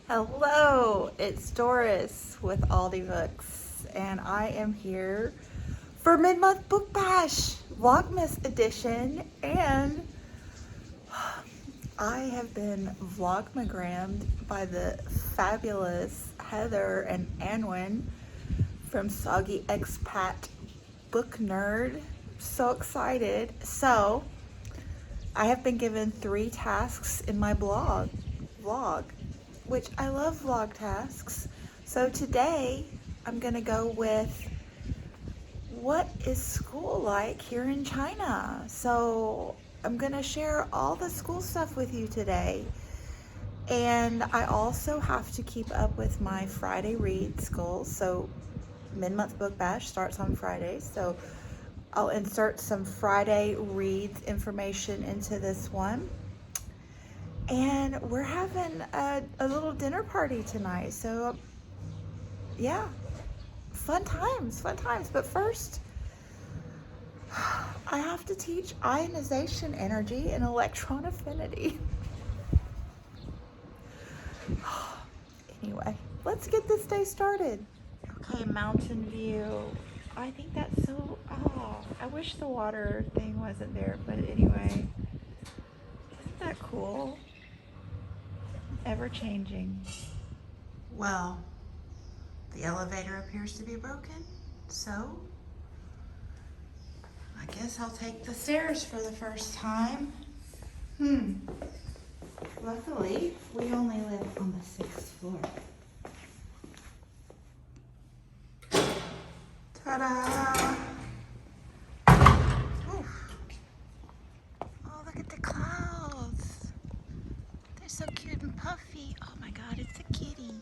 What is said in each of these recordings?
Hello, it's Doris with Aldi Books, and I am here for Mid-Month Book Bash, Vlogmas edition, and I have been Vlogmagrammed by the fabulous Heather and Anwin from Soggy Expat Book Nerd. So excited. So, I have been given 3 tasks in my vlog, which I love vlog tasks. So today I'm gonna go with what is school like here in China. So I'm gonna share all the school stuff with you today. And I also have to keep up with my Friday read school. So Mid-Month Book Bash starts on Fridays. So I'll insert some Friday reads information into this one. And we're having a little dinner party tonight. So yeah, fun times. But first, I have to teach ionization energy and electron affinity. Anyway, let's get this day started. Okay, mountain view. I think that's so, I wish the water thing wasn't there, but anyway, isn't that cool? Ever changing. Well, the elevator appears to be broken, so I guess I'll take the stairs for the first time. Luckily, we only live on the 6th floor. Ta-da! Oof. Oh, look at the clouds. They're so cute and puffy. Oh my God, it's a kitty.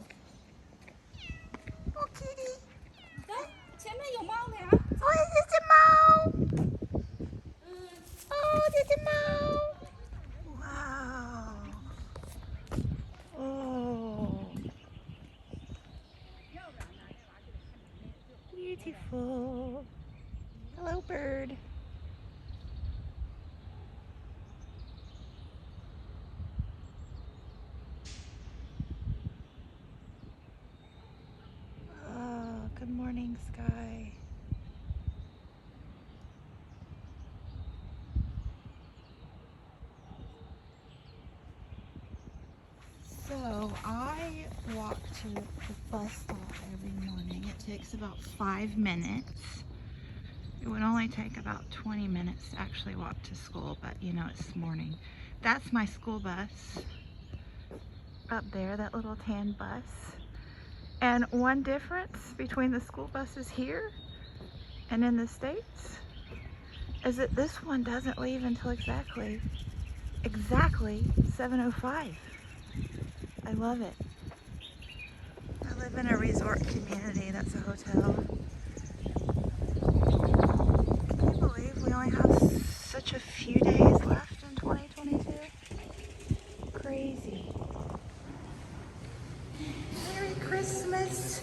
Oh, kitty. 前面有猫呢呀。哦，这只猫。哦，这只猫。Wow. Oh. Beautiful. Hello, bird. Oh, good morning, sky. So I walk to the bus stop every morning. It takes about 5 minutes. It would only take about 20 minutes to actually walk to school, but you know, it's morning. That's my school bus up there, that little tan bus. And one difference between the school buses here and in the States is that this one doesn't leave until exactly 7:05. I love it. I live in a resort community that's a hotel. Can you believe we only have such a few days left in 2022? Crazy. Merry Christmas.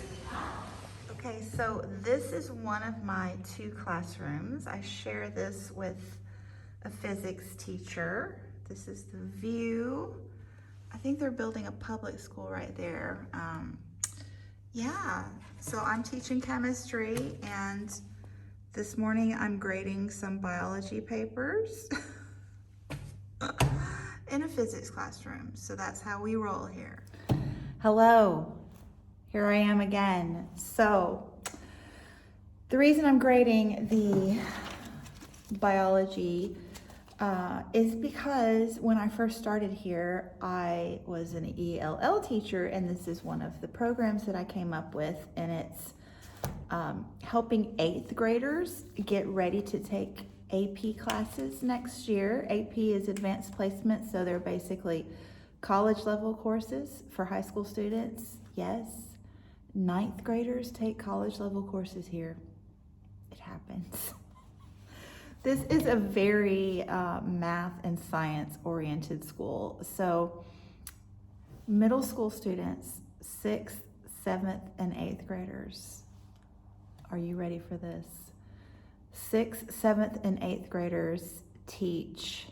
Okay, so this is one of my 2 classrooms. I share this with a physics teacher. This is the view. I think they're building a public school right there. Yeah, so I'm teaching chemistry, and this morning I'm grading some biology papers in a physics classroom. So that's how we roll here. Hello, here I am again. So the reason I'm grading the biology is because when I first started here, I was an ELL teacher, and this is one of the programs that I came up with, and it's helping 8th graders get ready to take AP classes next year. AP is advanced placement, so they're basically college level courses for high school students. Yes, 9th graders take college level courses here. It happens. This is a very math and science oriented school. So middle school students, 6th, 7th, and 8th graders. Are you ready for this? 6th, 7th, and 8th graders teach.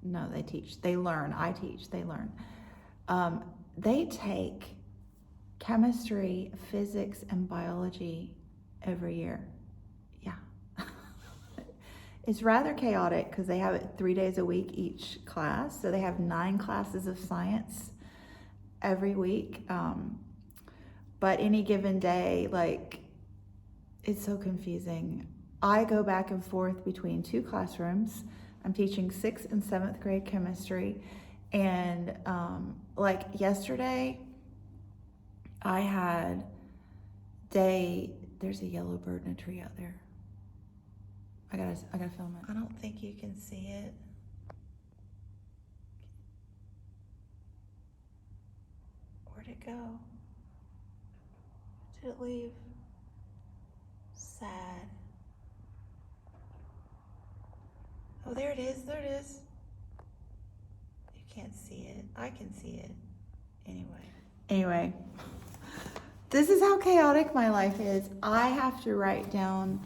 No, they teach. They learn. I teach. They learn. they take chemistry, physics, and biology every year. Yeah. It's rather chaotic because they have it 3 days a week each class. So they have 9 classes of science every week. But any given day, like, it's so confusing. I go back and forth between 2 classrooms. I'm teaching 6th and 7th grade chemistry. And like yesterday, I had there's a yellow bird in a tree out there. I gotta film it. I don't think you can see it. Where'd it go? Did it leave? Sad. Oh, there it is, there it is. You can't see it. I can see it. Anyway, this is how chaotic my life is. I have to write down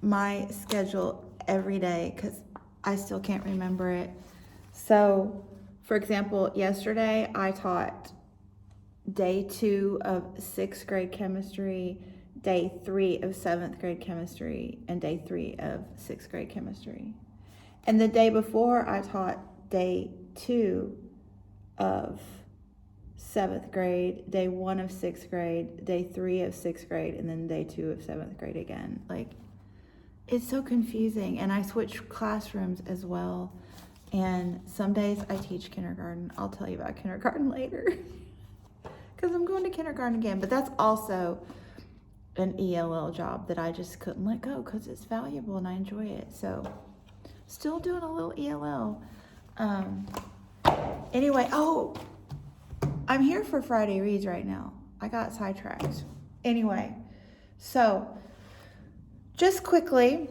my schedule every day because I still can't remember it. So, for example, yesterday I taught day 2 of 6th grade chemistry, day 3 of 7th grade chemistry, and day 3 of 6th grade chemistry. And the day before I taught day 2 of 7th grade, day 1 of 6th grade, day 3 of 6th grade, and then day 2 of 7th grade again. Like, it's so confusing. And I switch classrooms as well. And some days I teach kindergarten. I'll tell you about kindergarten later because I'm going to kindergarten again. But that's also an ELL job that I just couldn't let go because it's valuable and I enjoy it. So still doing a little ELL. Anyway, I'm here for Friday Reads right now. I got sidetracked. Anyway, so just quickly,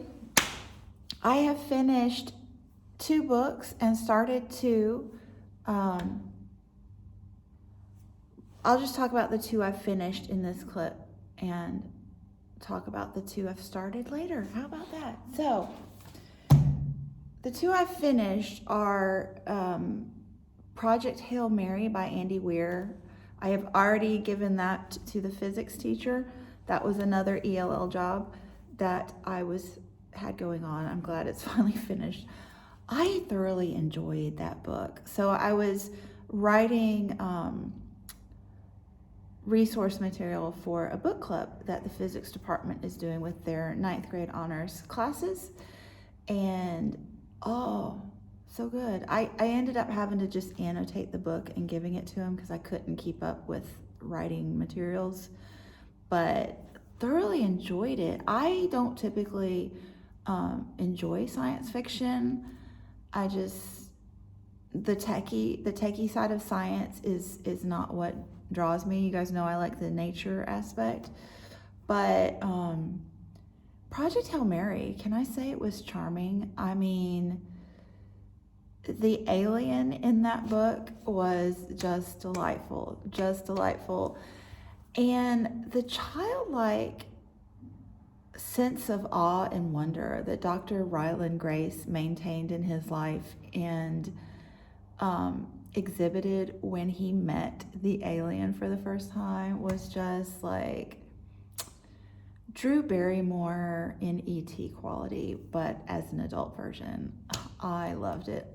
I have finished 2 books and started 2. I'll just talk about the 2 I've finished in this clip and talk about the 2 I've started later. How about that? So, the 2 I've finished are Project Hail Mary by Andy Weir. I have already given that to the physics teacher. That was another ELL job that I had going on. I'm glad it's finally finished. I thoroughly enjoyed that book. So I was writing resource material for a book club that the physics department is doing with their 9th grade honors classes. And so good. I ended up having to just annotate the book and giving it to him because I couldn't keep up with writing materials, but thoroughly enjoyed it. I don't typically enjoy science fiction. The techie side of science is not what draws me. You guys know I like the nature aspect, but Project Hail Mary, can I say it was charming? I mean, the alien in that book was just delightful. And the childlike sense of awe and wonder that Dr. Ryland Grace maintained in his life and exhibited when he met the alien for the first time was just like Drew Barrymore in E.T. quality, but as an adult version. I loved it.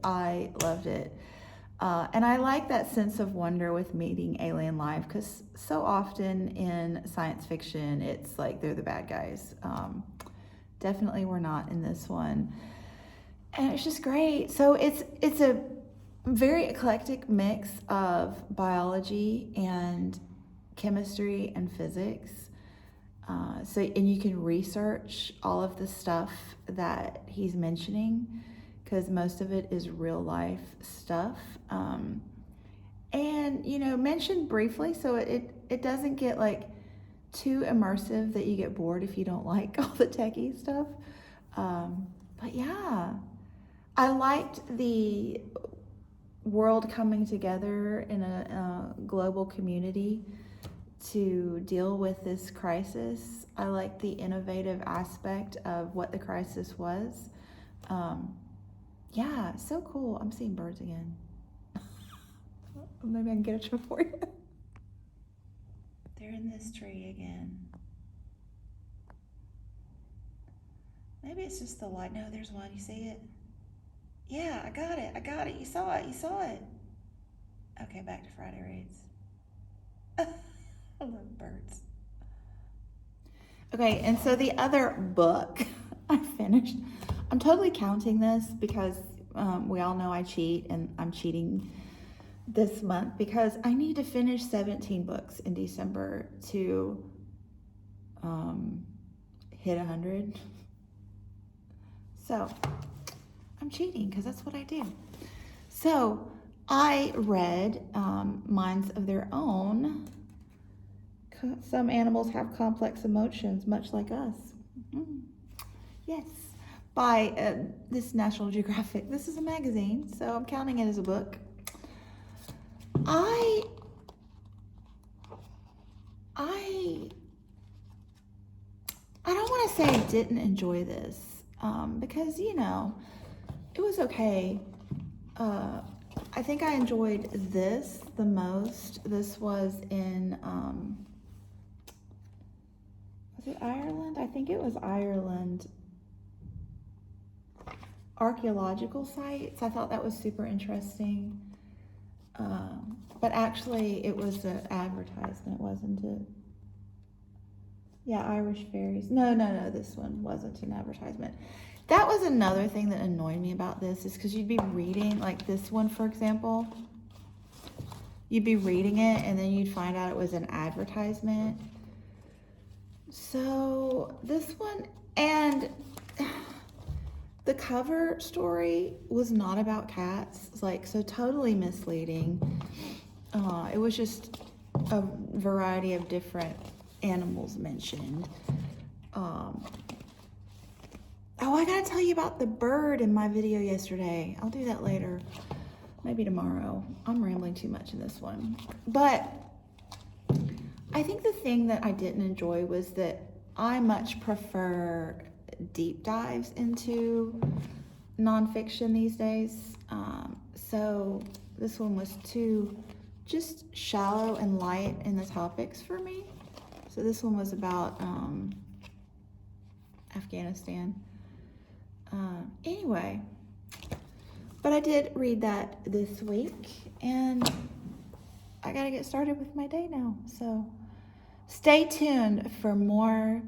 And I like that sense of wonder with meeting alien life because so often in science fiction, it's like they're the bad guys. Definitely we're not in this one. And it's just great. So it's a very eclectic mix of biology and chemistry and physics. And you can research all of the stuff that he's mentioning because most of it is real life stuff. And, mentioned briefly so it doesn't get like too immersive that you get bored if you don't like all the techie stuff. But yeah, I liked the world coming together in a global community to deal with this crisis. I like the innovative aspect of what the crisis was. Yeah, so cool. I'm seeing birds again. Maybe I can get it to it for you. They're in this tree again. Maybe it's just the light. No, there's one. You see it? Yeah, I got it. I got it. You saw it. You saw it. Okay, back to Friday reads. I love birds. Okay, and so the other book I finished. I'm totally counting this because we all know I cheat, and I'm cheating this month because I need to finish 17 books in December to hit 100. So I'm cheating because that's what I do. So I read Minds of Their Own. Some animals have complex emotions, much like us. Yes, by this National Geographic. This is a magazine, so I'm counting it as a book. I don't want to say I didn't enjoy this because, you know, it was okay. I think I enjoyed this the most. This was in, was it Ireland? I think it was Ireland. Archaeological sites. I thought that was super interesting. But actually it was an advertisement, wasn't it? Yeah, Irish fairies. No, this one wasn't an advertisement. That was another thing that annoyed me about this, is because you'd be reading, like this one, for example. You'd be reading it, and then you'd find out it was an advertisement. So, this one, and the cover story was not about cats, like, so totally misleading. It was just a variety of different animals mentioned. Oh, I gotta tell you about the bird in my video yesterday. I'll do that later, maybe tomorrow. I'm rambling too much in this one. But I think the thing that I didn't enjoy was that I much prefer deep dives into nonfiction these days. So this one was too just shallow and light in the topics for me. So this one was about Afghanistan. Anyway, but I did read that this week, and I gotta get started with my day now. So stay tuned for more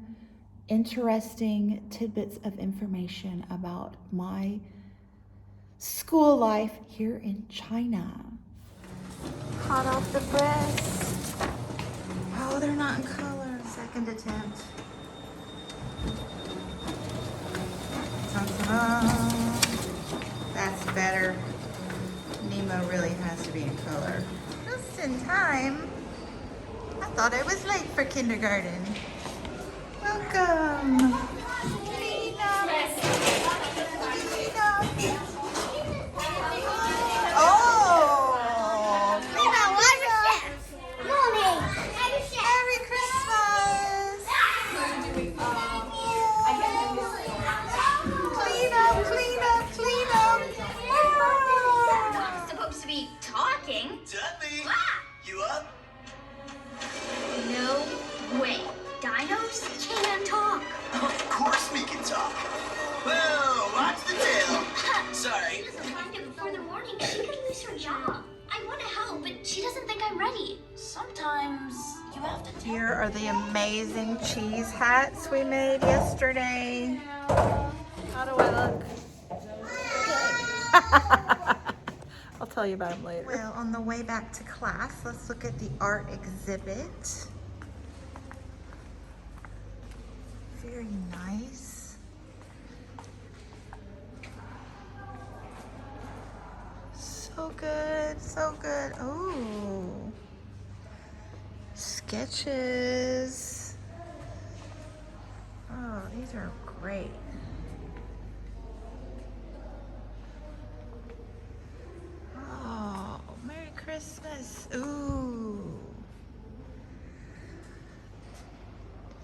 interesting tidbits of information about my school life here in China. Hot off the press. Oh, they're not in color. Second attempt. Ta-da. That's better. Nemo really has to be in color. Just in time. I thought I was late for kindergarten. Welcome. Lena. Lena. Oh. Lena, Lena. Merry Christmas. Clean up, clean up, clean up. I'm supposed to be talking. Dudley, you up? No way. Dinos can't talk. Of course we can talk. Whoa, watch the tail. Sorry. She doesn't find it before the morning. She could lose her job. I want to help, but she doesn't think I'm ready. Sometimes you have to tell Here are the amazing cheese hats we made yesterday. How do I look? I'll tell you about them later. Well, on the way back to class, let's look at the art exhibit. Very nice. So good, so good. Oh, sketches. Oh, these are great. Oh, Merry Christmas. Ooh.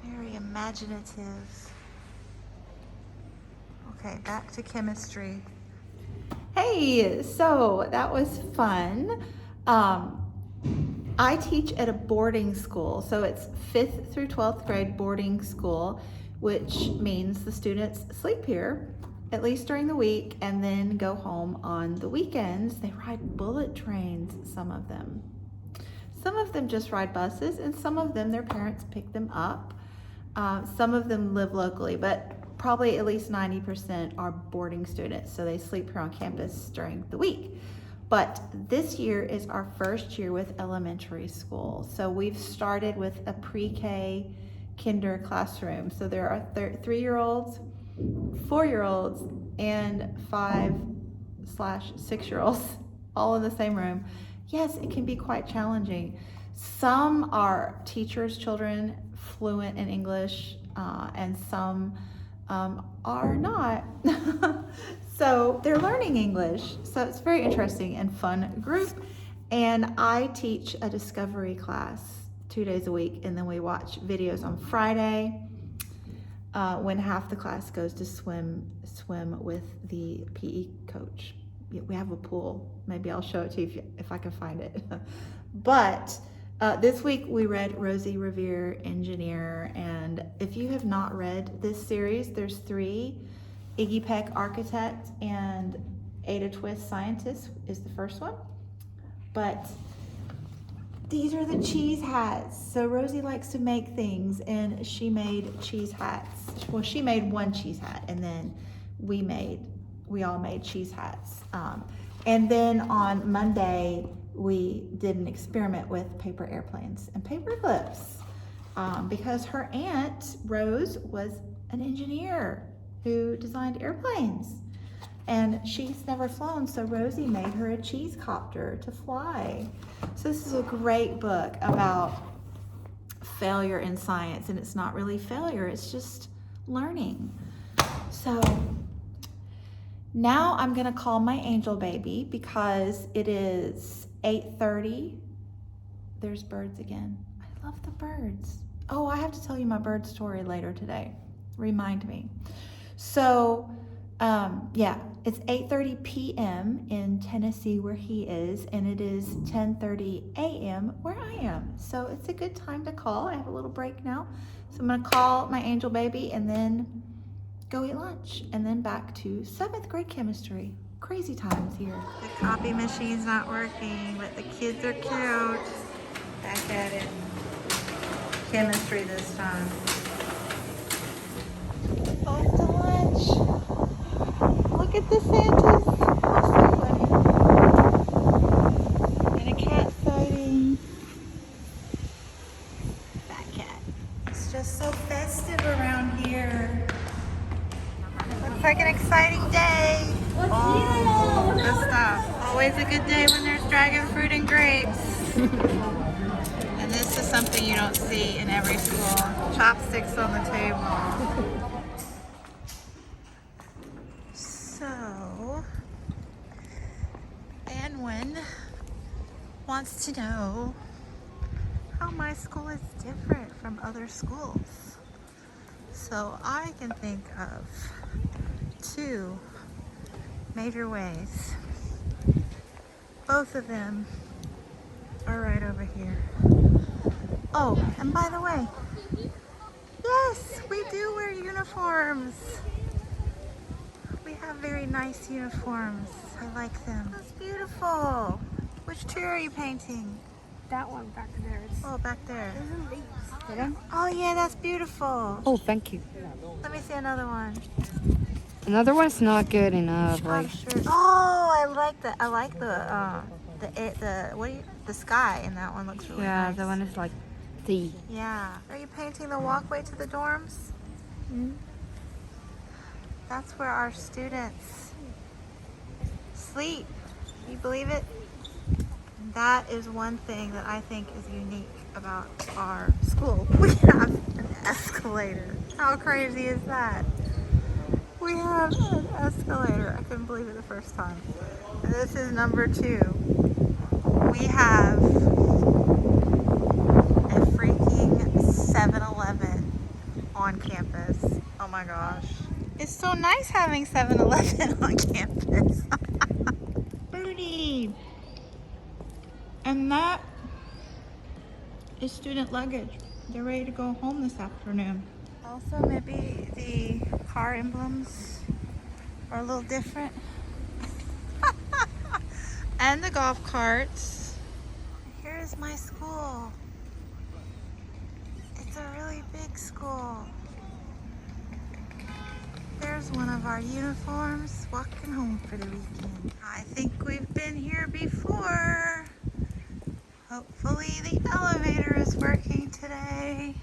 Very imaginative. Okay, back to chemistry. Hey, so that was fun. I teach at a boarding school, so it's 5th through 12th grade boarding school, which means the students sleep here at least during the week and then go home on the weekends. They ride bullet trains, some of them. Some of them just ride buses, and some of them, their parents pick them up. Some of them live locally, but probably at least 90% are boarding students, so they sleep here on campus during the week. But this year is our first year with elementary school. So we've started with a pre-K kinder classroom. So there are 3-year-olds, 4-year-olds, and 5/6-year-olds all in the same room. Yes, it can be quite challenging. Some are teachers' children, fluent in English, and some are not. So they're learning English. So it's very interesting and fun group. And I teach a discovery class 2 days a week, and then we watch videos on Friday when half the class goes to swim with the PE coach. We have a pool. Maybe I'll show it to you if I can find it. But this week we read Rosie Revere, Engineer, and if you have not read this series, there's 3. Iggy Peck, Architect, and Ada Twist, Scientist is the first one. But these are the cheese hats. So Rosie likes to make things, and she made cheese hats. Well, she made one cheese hat, and then we all made cheese hats. And then on Monday, we did an experiment with paper airplanes and paper clips because her aunt, Rose, was an engineer who designed airplanes. And she's never flown, so Rosie made her a cheese copter to fly. So this is a great book about failure in science, and it's not really failure, it's just learning. So now I'm gonna call my angel baby because it is 8:30. There's birds again. I love the birds. Oh, I have to tell you my bird story later today. Remind me. So, yeah, it's 8:30 p.m. in Tennessee where he is, and it is 10:30 a.m. where I am. So it's a good time to call. I have a little break now. So I'm gonna call my angel baby and then go eat lunch, and then back to 7th grade chemistry. Crazy times here. The copy machine's not working, but the kids are cute. Back at it. Chemistry this time. Off to lunch. Look at the Santas. Oh, so funny. And a cat sighting. That cat. It's just so festive around here. Looks like an exciting day. Oh, good stuff. Always a good day when there's dragon fruit and grapes. And this is something you don't see in every school. Chopsticks on the table. So, Anwin wants to know how my school is different from other schools. So I can think of 2 major ways. Both of them are right over here. Oh, and by the way, yes, we do wear uniforms. We have very nice uniforms. I like them. That's beautiful. Which tree are you painting? That one back there. Oh, back there. Isn't leaves. Oh yeah, that's beautiful. Oh, thank you. Let me see another one. Another one's not good enough. Like, Sure. Oh, I like the the sky in that one looks really yeah, nice. the one is like the. Yeah. Are you painting the walkway to the dorms? Mm-hmm. That's where our students sleep. Can you believe it? That is one thing that I think is unique about our school. We have an escalator. How crazy is that? We have an escalator. I couldn't believe it the first time. And this is number 2. We have a freaking 7-Eleven on campus. Oh my gosh. It's so nice having 7-Eleven on campus. Booty. And that is student luggage. They're ready to go home this afternoon. Also, maybe the car emblems are a little different. And the golf carts. Here's my school. It's a really big school. There's one of our uniforms walking home for the weekend. I think we've been here before. Hopefully the elevator is working today.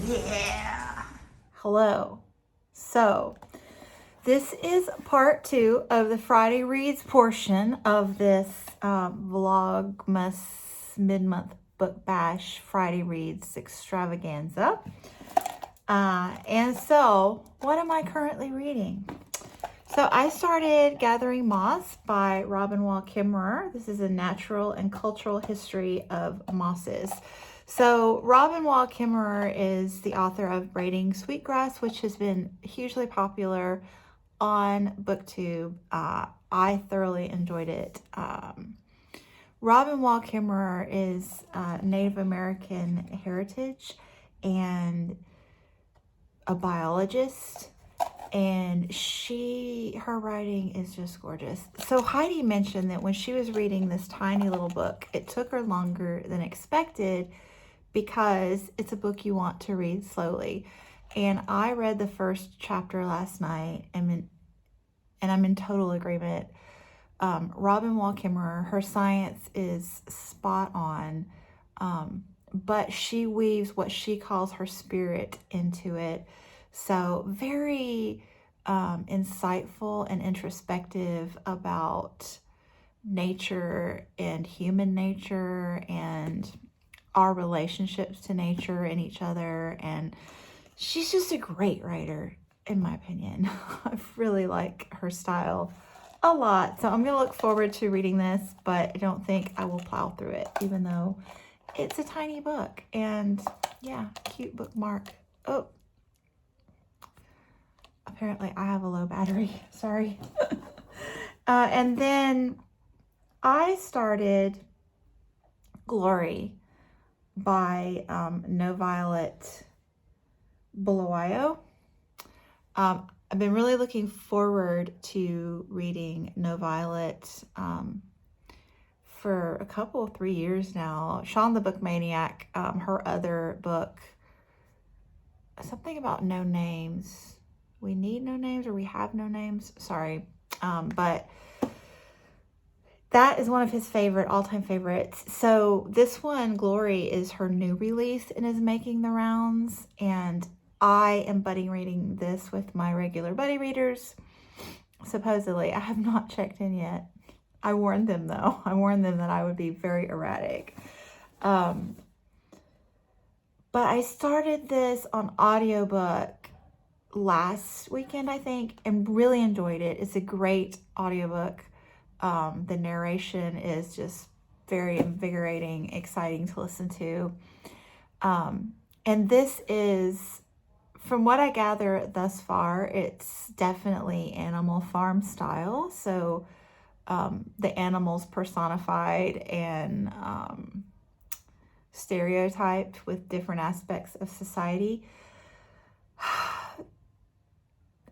Yeah. Hello. So, this is part 2 of the Friday Reads portion of this Vlogmas mid-month book bash Friday Reads extravaganza. And so, what am I currently reading? So I started Gathering Moss by Robin Wall Kimmerer. This is a natural and cultural history of mosses. So Robin Wall Kimmerer is the author of Braiding Sweetgrass, which has been hugely popular on BookTube. I thoroughly enjoyed it. Robin Wall Kimmerer is Native American heritage and a biologist, and her writing is just gorgeous. So Heidi mentioned that when she was reading this tiny little book, it took her longer than expected because it's a book you want to read slowly. And I read the first chapter last night, and I'm in total agreement. Robin Wall Kimmerer, her science is spot on, but she weaves what she calls her spirit into it. So very insightful and introspective about nature and human nature and our relationships to nature and each other. And she's just a great writer, in my opinion. I really like her style a lot. So I'm going to look forward to reading this, but I don't think I will plow through it, even though it's a tiny book. And yeah, cute bookmark. Oh, apparently I have a low battery. Sorry. And then I started Glory by No Violet Bulawayo. I've been really looking forward to reading No Violet for a couple, 3 years now. Sean the Book Maniac, her other book, something about no names. We need no names, or we have no names. Sorry. But that is one of his all-time favorites. So this one, Glory, is her new release and is making the rounds. And I am buddy reading this with my regular buddy readers. Supposedly, I have not checked in yet. I warned them, though. I warned them that I would be very erratic. But I started this on audiobook last weekend, I think, and really enjoyed it. It's a great audiobook. The narration is just very invigorating, exciting to listen to. And this is, from what I gather thus far, it's definitely Animal Farm style. So the animals personified and stereotyped with different aspects of society.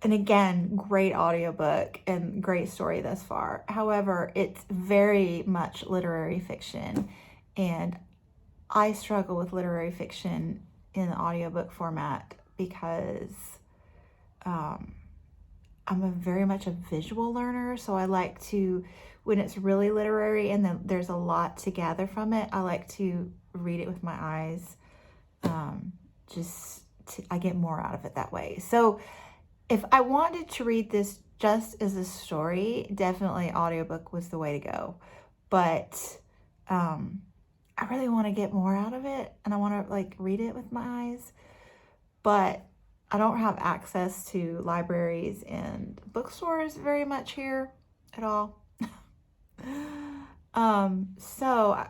And again, great audiobook and great story thus far. However, it's very much literary fiction, and I struggle with literary fiction in the audiobook format because I'm very much a visual learner. So I like to, when it's really literary and then there's a lot to gather from it, I like to read it with my eyes. I get more out of it that way. So if I wanted to read this just as a story, definitely audiobook was the way to go. But I really want to get more out of it, and I want to read it with my eyes. But I don't have access to libraries and bookstores very much here at all. So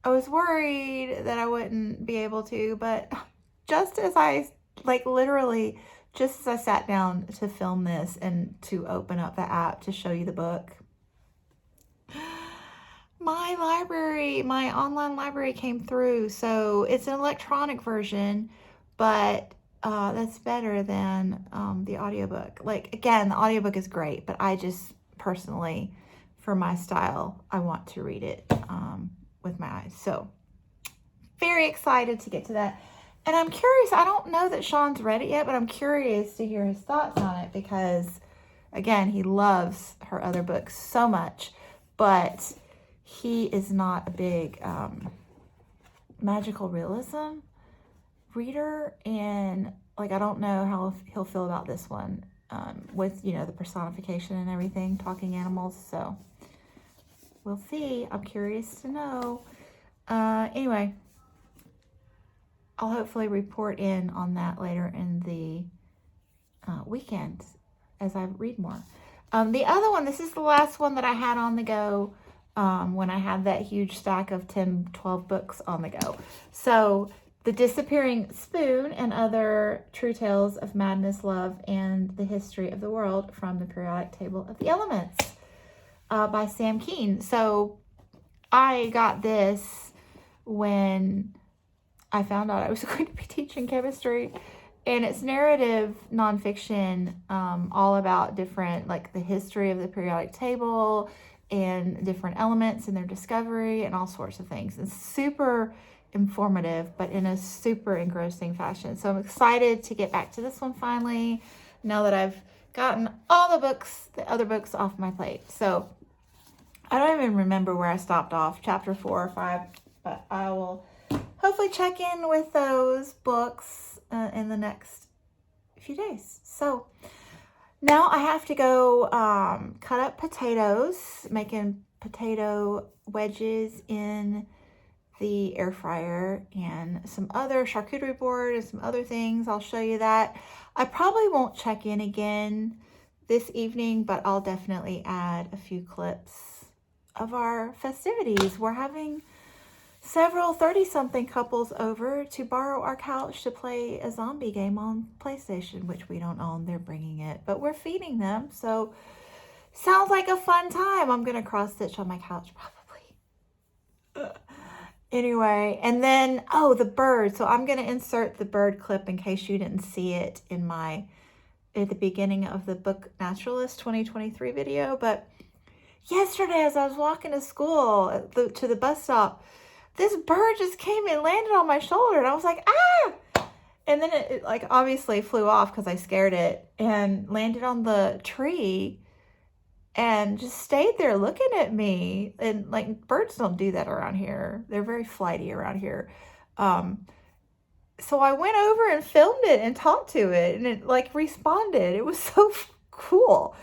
I was worried that I wouldn't be able to, but just as I literally, just as I sat down to film this and to open up the app to show you the book, my library, my online library came through. So it's an electronic version, but that's better than the audiobook. Like, again, the audiobook is great, but I just personally, for my style, I want to read it with my eyes. So very excited to get to that. And I'm curious, I don't know that Sean's read it yet, but I'm curious to hear his thoughts on it because, again, he loves her other books so much, but he is not a big magical realism reader. And, like, I don't know how he'll feel about this one with, you know, the personification and everything, talking animals. So we'll see. I'm curious to know. Anyway, I'll hopefully report in on that later in the weekend as I read more. The other one, this is the last one that I had on the go when I had that huge stack of 10, 12 books on the go. So, The Disappearing Spoon and Other True Tales of Madness, Love, and the History of the World from the Periodic Table of the Elements by Sam Keen. So, I got this when I found out I was going to be teaching chemistry, and it's narrative nonfiction, all about different, like the history of the periodic table and different elements and their discovery and all sorts of things. It's super informative, but in a super engrossing fashion. So I'm excited to get back to this one finally, now that I've gotten all the other books off my plate. So I don't even remember where I stopped off, chapter 4 or 5, but I will hopefully check in with those books in the next few days. So now I have to go cut up potatoes, making potato wedges in the air fryer, and some other charcuterie board and some other things. I'll show you that. I probably won't check in again this evening, but I'll definitely add a few clips of our festivities. We're having several 30-something couples over to borrow our couch to play a zombie game on PlayStation, which we don't own. They're bringing it, but we're feeding them. So sounds like a fun time. I'm going to cross stitch on my couch probably. Anyway, and then, the bird. So I'm going to insert the bird clip in case you didn't see it at the beginning of the Book Naturalist 2023 video. But yesterday, as I was walking to school, to the bus stop, this bird just came and landed on my shoulder, and I was like, ah! And then it like obviously flew off because I scared it, and landed on the tree and just stayed there looking at me. And like, birds don't do that around here. They're very flighty around here. So I went over and filmed it and talked to it, and it like responded. It was so cool.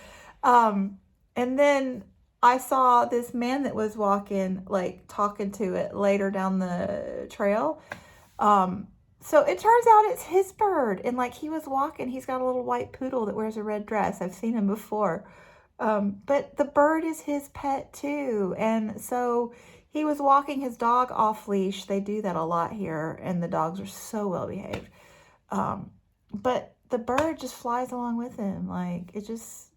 And then I saw this man that was walking, like talking to it later down the trail. So it turns out it's his bird. And like, he was walking, he's got a little white poodle that wears a red dress. I've seen him before. But the bird is his pet too. And so he was walking his dog off leash. They do that a lot here, and the dogs are so well behaved. But the bird just flies along with him. Like, it just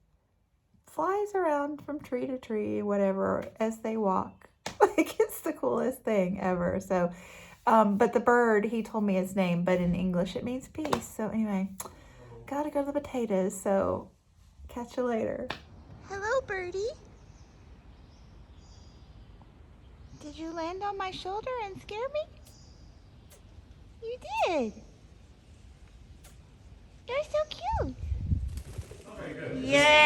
flies around from tree to tree, whatever, as they walk. Like, it's the coolest thing ever. So, but the bird, he told me his name, but in English it means peace. So anyway, gotta go to the potatoes. So catch you later. Hello, birdie. Did you land on my shoulder and scare me? You did. You're so cute. Okay, good. Yay!